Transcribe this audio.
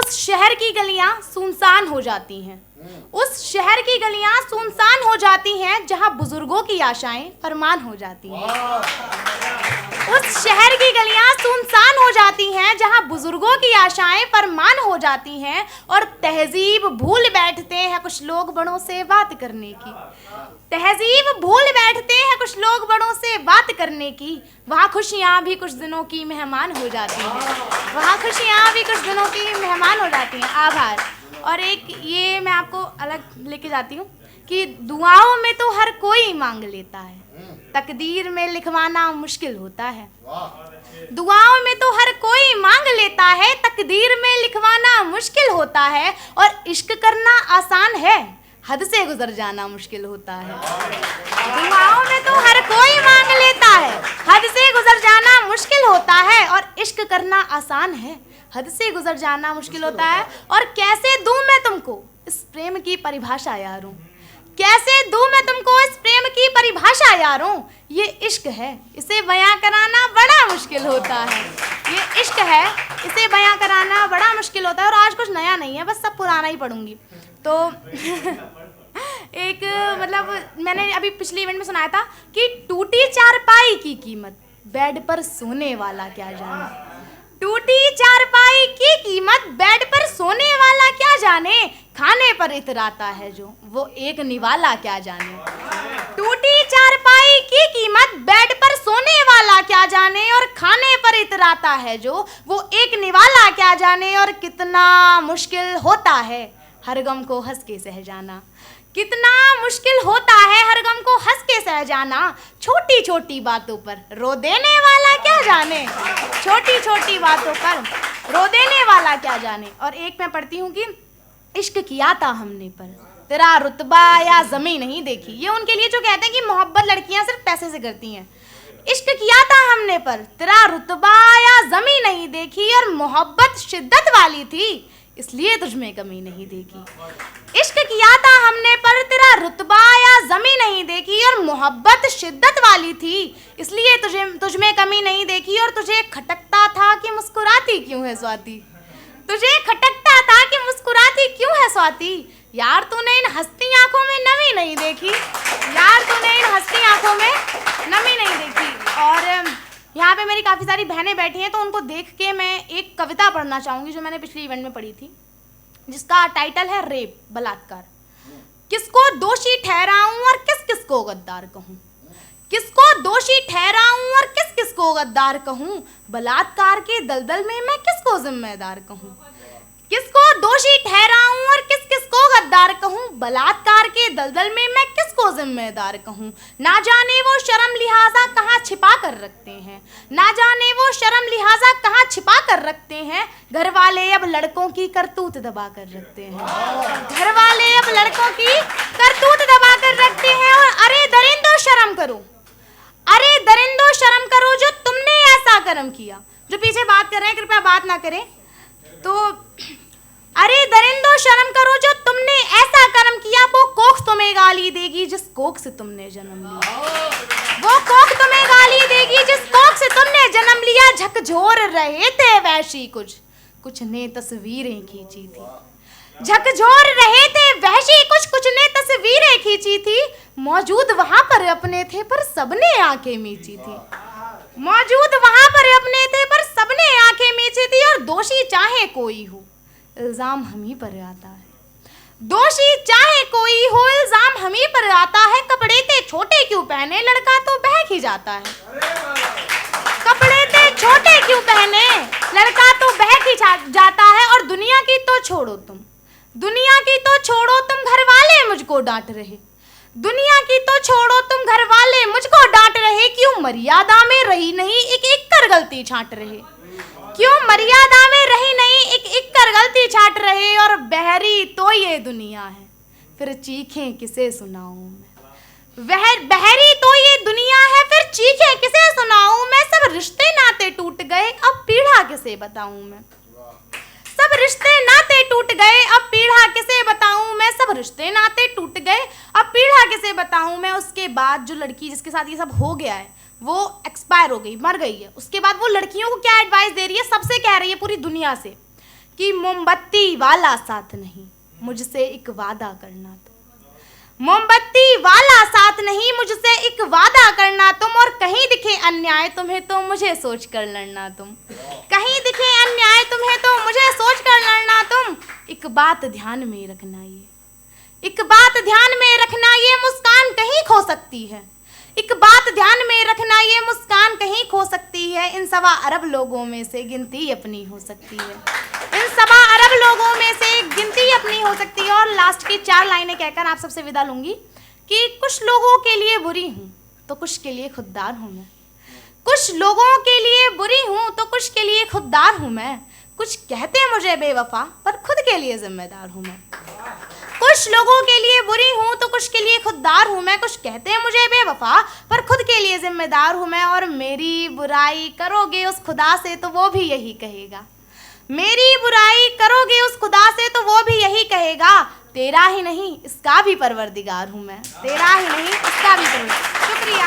उस शहर की गलियां सुनसान हो जाती हैं, उस शहर की गलियां सुनसान हो जाती हैं जहां बुजुर्गों की आशाएं अरमान हो जाती हैं। उस शहर की गलियां सुनसान हो जाती हैं जहां बुजुर्गों की आशाएं फरमान हो जाती हैं और तहजीब भूल बैठते हैं कुछ लोग बड़ों से बात करने की। तहजीब भूल बैठते हैं कुछ लोग बड़ों से बात करने की। वहाँ खुशियाँ भी कुछ दिनों की मेहमान हो जाती हैं, वहाँ खुशियाँ भी कुछ दिनों की मेहमान हो जाती हैं। आभार। और एक ये मैं आपको अलग लेके जाती हूँ कि दुआओं में तो हर कोई मांग लेता है, तकदीर में लिखवाना मुश्किल होता है। दुआओं में तो हर कोई मांग लेता है, तकदीर में लिखवाना मुश्किल होता है। और इश्क करना आसान है, हद से गुजर जाना मुश्किल होता है। दुआओं में तो हर कोई मांग लेता है, हद से गुजर जाना मुश्किल होता है। और इश्क करना आसान है, हद से गुजर जाना मुश्किल होता है। और कैसे दूं मैं तुमको इस प्रेम की परिभाषा यारों, कैसे दूं मैं तुमको इस प्रेम की परिभाषा यारों। ये इश्क है, इसे बयां कराना बड़ा मुश्किल होता है। ये इश्क है, इसे बयां कराना बड़ा मुश्किल होता है। और आज कुछ नया नहीं है, बस सब पुराना ही पढ़ूंगी। तो एक मतलब मैंने अभी पिछले इवेंट में सुनाया था कि टूटी चारपाई की कीमत बेड पर सोने वाला क्या जाने। टूटी चारपाई की कीमत बेड पर सोने वाला क्या जाने, खाने पर इतराता है जो वो एक निवाला क्या जाने। टूटी चारपाई की कीमत बेड पर सोने वाला क्या जाने और खाने पर इतराता है जो वो एक निवाला क्या जाने। और कितना मुश्किल होता है हर गम को हंस के सह जाना, कितना मुश्किल होता है हर गम को हंस के सह जाना। छोटी छोटी बातों पर रो देने वाला क्या जाने, छोटी छोटी बातों पर रो देने वाला क्या जाने। और एक मैं पढ़ती हूँ कि इश्क किया था हमने पर तेरा रुतबा या जमीन नहीं देखी। ये उनके लिए जो कहते हैं कि मोहब्बत लड़कियां सिर्फ पैसे से करती हैं। इश्क किया था हमने पर तेरा रुतबा या जमीन नहीं देखी और मोहब्बत शिद्दत वाली थी इसलिए तुझमें कमी नहीं देखी। इश्क किया था हमने पर तेरा रुतबा या जमीन नहीं देखी और मोहब्बत शिद्दत वाली थी इसलिए तुझमें कमी नहीं देखी। और तुझे खटकता था कि मुस्कुराती क्यों है स्वाति, तुझे खटकता था कि मुस्कुराती क्यों है स्वाति। यार तूने इन हंसती आंखों में नमी नहीं देखी, यार तूने इन हंसती आंखों में नमी नहीं देखी। और यहाँ पे मेरी काफ़ी सारी बहनें बैठी हैं तो उनको देख के मैं एक कविता पढ़ना चाहूँगी जो मैंने पिछले इवेंट में पढ़ी थी, जिसका टाइटल है रेप, बलात्कार। किसको दोषी ठहराऊं और किस किस को गद्दार कहूँ, किसको दोषी ठहराऊं और किस किस को गद्दार कहूँ। बलात्कार के दलदल में मैं किसको जिम्मेदार कहूँ, किसको दोषी ठहराऊं और किस किस को गद्दार कहूँ। बलात्कार के दलदल में मैं किसको जिम्मेदार कहूँ। ना जाने वो शर्म लिहाजा कहाँ छिपा कर रखते हैं, ना जाने वो शर्म लिहाजा कहाँ छिपा कर रखते हैं। घर वाले अब लड़कों की करतूत दबा कर रखते हैं, घर वाले अब लड़कों की करतूत दबा कर रखते हैं। और अरे दरिंदो शर्म करो, अरे दरिंदो शर्म करो जो तुमने ऐसा कर्म किया। जो पीछे बात कर रहे हैं कृपया बात ना करें। तो अरे दरिंदो शर्म करो जो तुमने ऐसा कर्म किया। वो कोख तुम्हें गाली देगी जिस कोख से तुमने जन्म लिया, वो कोख तुम्हें गाली देगी जिस कोख से तुमने जन्म लिया। झकझोर रहे थे वैशी कुछ कुछ ने तस्वीरें खींची थी, झकझोर रहे थे वहशी कुछ कुछ ने तस्वीरें खींची थी। मौजूद वहां पर अपने थे पर सबने आंखें मीची थी, मौजूद वहां पर अपने थे पर सबने आंखें मीची थी। और दोषी चाहे कोई हो इल्जाम हम ही पर आता है, दोषी चाहे कोई हो इल्जाम हम ही पर आता है। कपड़े ते छोटे क्यों पहने लड़का तो बहक ही जाता है, कपड़े ते छोटे क्यों पहने लड़का तो बहक ही जाता है। और दुनिया की तो छोड़ो तुम, दुनिया की तो छोड़ो तुम घर वाले मुझको डांट रहे, दुनिया की तो छोड़ो तुम घर वाले मुझको डांट रहे। क्यों मर्यादा में रही नहीं एक एक कर गलती छांट रहे, क्यों मर्यादा में रही नहीं एक एक कर गलती छांट रहे। और बहरी तो ये दुनिया है फिर चीखें किसे सुनाऊं मैं, बहरी तो ये दुनिया है फिर चीखें किसे सुनाऊं मैं। सब रिश्ते नाते टूट गए अब पीढ़ा किसे बताऊं मैं, सब रिश्ते नाते टूट गए अब पीढ़ा किसे बताऊं मैं। सब रिश्ते नाते टूट गए अब पीढ़ा किसे बताऊं मैं। उसके बाद जो लड़की जिसके साथ ये सब हो गया है वो एक्सपायर हो गई, मर गई है। उसके बाद वो लड़कियों को क्या एडवाइस दे रही है, सबसे कह रही है पूरी दुनिया से कि मोमबत्ती वाला साथ नहीं, मुझसे एक वादा करना तुम। मोमबत्ती वाला साथ नहीं, मुझसे एक वादा करना तुम। और कहीं दिखे अन्याय तुम्हें तो मुझे सोच कर लड़ना तुम। कहीं दिखे अन्याय तुम्हें तो मुझे सोच कर लड़ना तुम। एक बात ध्यान में रखना ये, एक बात ध्यान में रखना, ये मुस्कान कहीं खो सकती है। एक बात ध्यान में रखना, ये मुस्कान कहीं खो सकती है। इन 1.25 अरब लोगों में से गिनती अपनी हो सकती है। इन 1.25 अरब लोगों में से गिनती अपनी हो सकती है। और लास्ट की 4 लाइनें कहकर आप सबसे विदा लूंगी कि कुछ लोगों के लिए बुरी हूँ तो कुछ के लिए खुददार हूँ मैं। कुछ लोगों के लिए बुरी हूँ तो कुछ के लिए खुददार हूँ मैं। कुछ कहते मुझे बेवफा पर खुद के लिए जिम्मेदार हूँ मैं। कुछ लोगों के लिए बुरी हूँ तो कुछ के लिए खुददार हूँ मैं। कुछ कहते हैं मुझे बेवफा पर खुद के लिए जिम्मेदार हूँ मैं। और मेरी बुराई करोगे उस खुदा से तो वो भी यही कहेगा। मेरी बुराई करोगे उस खुदा से तो वो भी यही कहेगा, तेरा ही नहीं इसका भी परवरदिगार हूँ मैं। तेरा ही नहीं इसका भी परवरदिगार। शुक्रिया।